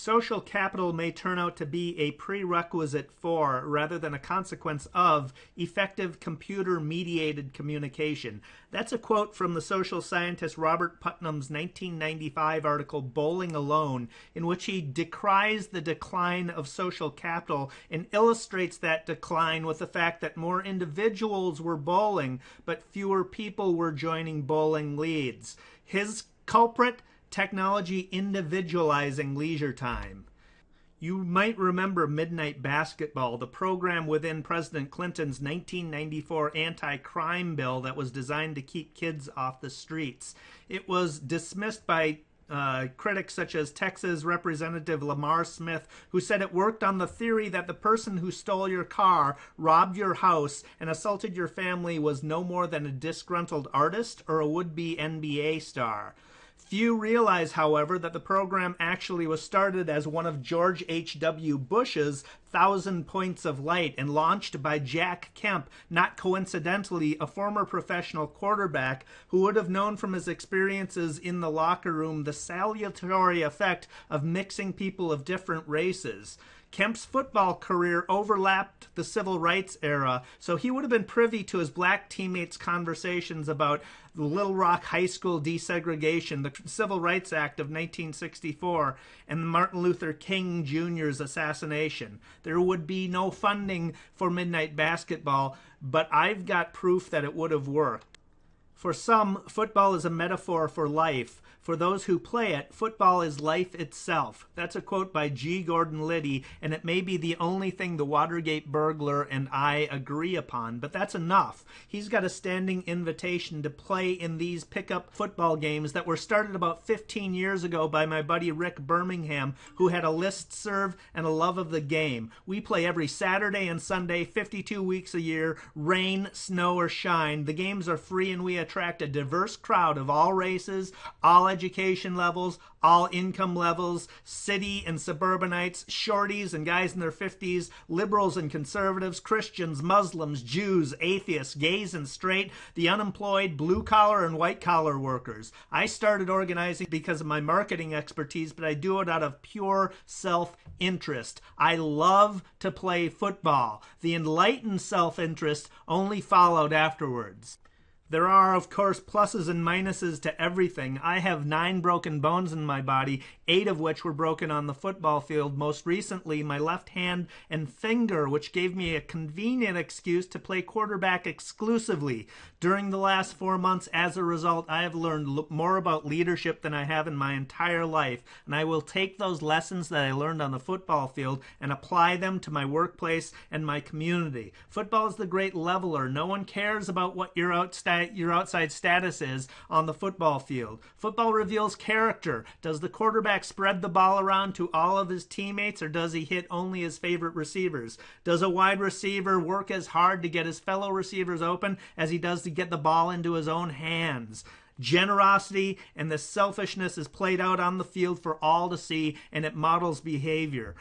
social capital may turn out to be a prerequisite for, rather than a consequence of, effective computer-mediated communication. That's a quote from the social scientist Robert Putnam's 1995 article, Bowling Alone, in which he decries the decline of social capital and illustrates that decline with the fact that more individuals were bowling, but fewer people were joining bowling leagues. His culprit: technology individualizing leisure time. You might remember Midnight Basketball, the program within President Clinton's 1994 anti-crime bill that was designed to keep kids off the streets. It was dismissed by critics such as Texas Representative Lamar Smith, who said it worked on the theory that the person who stole your car, robbed your house, and assaulted your family was no more than a disgruntled artist or a would-be NBA star. Few realize, however, that the program actually was started as one of George H.W. Bush's 1,000 Points of Light and launched by Jack Kemp, not coincidentally a former professional quarterback who would have known from his experiences in the locker room the salutary effect of mixing people of different races. Kemp's football career overlapped the civil rights era, so he would have been privy to his black teammates' conversations about the Little Rock High School desegregation, the Civil Rights Act of 1964, and Martin Luther King Jr.'s assassination. There would be no funding for Midnight Basketball, but I've got proof that it would have worked. For some, football is a metaphor for life. For those who play it, football is life itself. That's a quote by G. Gordon Liddy, and it may be the only thing the Watergate burglar and I agree upon, but that's enough. He's got a standing invitation to play in these pickup football games that were started about 15 years ago by my buddy Rick Birmingham, who had a listserv and a love of the game. We play every Saturday and Sunday, 52 weeks a year, rain, snow, or shine. The games are free, and we attract a diverse crowd of all races, all education levels, all income levels, city and suburbanites, shorties and guys in their 50s, liberals and conservatives, Christians, Muslims, Jews, atheists, gays and straight, the unemployed, blue-collar and white-collar workers. I started organizing because of my marketing expertise, but I do it out of pure self-interest. I love to play football. The enlightened self-interest only followed afterwards. There are, of course, pluses and minuses to everything. I have 9 broken bones in my body, 8 of which were broken on the football field. Most recently, my left hand and finger, which gave me a convenient excuse to play quarterback exclusively. During the last 4 months, as a result, I have learned more about leadership than I have in my entire life, and I will take those lessons that I learned on the football field and apply them to my workplace and my community. Football is the great leveler. No one cares about what your outside status is on the football field. Football reveals character. Does the quarterback spread the ball around to all of his teammates, or does he hit only his favorite receivers? Does a wide receiver work as hard to get his fellow receivers open as he does to get the ball into his own hands? Generosity and the selfishness is played out on the field for all to see, and it models behavior.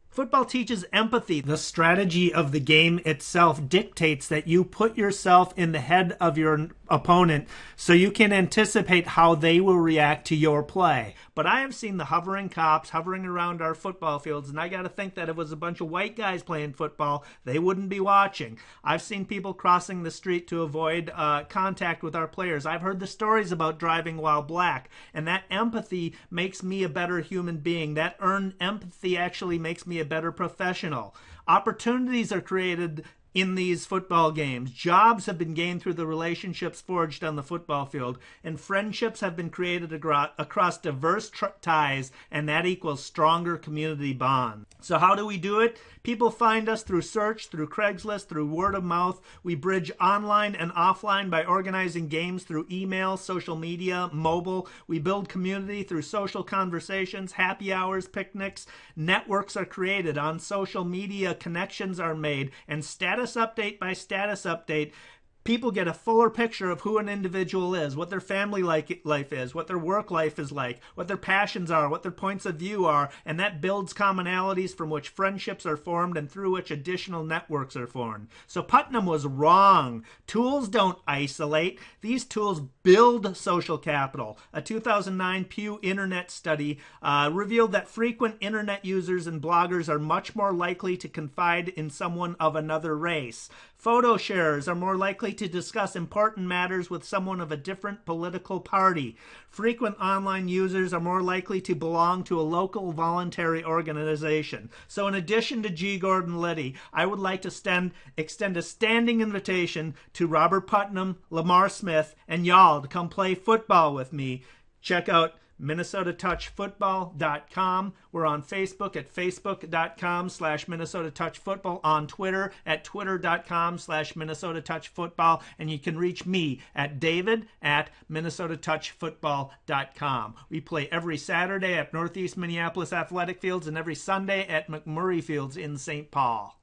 Football teaches empathy. The strategy of the game itself dictates that you put yourself in the head of your opponent so you can anticipate how they will react to your play. But I have seen the hovering cops hovering around our football fields, and I got to think that if it was a bunch of white guys playing football, they wouldn't be watching. I've seen people crossing the street to avoid contact with our players. I've heard the stories about driving while black, and that empathy makes me a better human being. That earned empathy actually makes me a better professional. Opportunities are created in these football games. Jobs have been gained through the relationships forged on the football field, and friendships have been created across diverse ties, and that equals stronger community bonds. So how do we do it? People find us through search, through Craigslist, through word of mouth. We bridge online and offline by organizing games through email, social media, mobile. We build community through social conversations, happy hours, picnics. Networks are created on social media, connections are made, and status update by status update, people get a fuller picture of who an individual is, what their family life is, what their work life is like, what their passions are, what their points of view are, and that builds commonalities from which friendships are formed and through which additional networks are formed. So Putnam was wrong. Tools don't isolate. These tools build social capital. A 2009 Pew Internet study revealed that frequent internet users and bloggers are much more likely to confide in someone of another race. Photo sharers are more likely to discuss important matters with someone of a different political party. Frequent online users are more likely to belong to a local voluntary organization. So in addition to G. Gordon Liddy, I would like to extend a standing invitation to Robert Putnam, Lamar Smith, and y'all to come play football with me. Check out MinnesotaTouchFootball.com. We're on Facebook at Facebook.com/MinnesotaTouchFootball, on Twitter at Twitter.com/MinnesotaTouchFootball, and you can reach me at David@MinnesotaTouchFootball.com. We play every Saturday at Northeast Minneapolis Athletic Fields and every Sunday at McMurray Fields in St. Paul.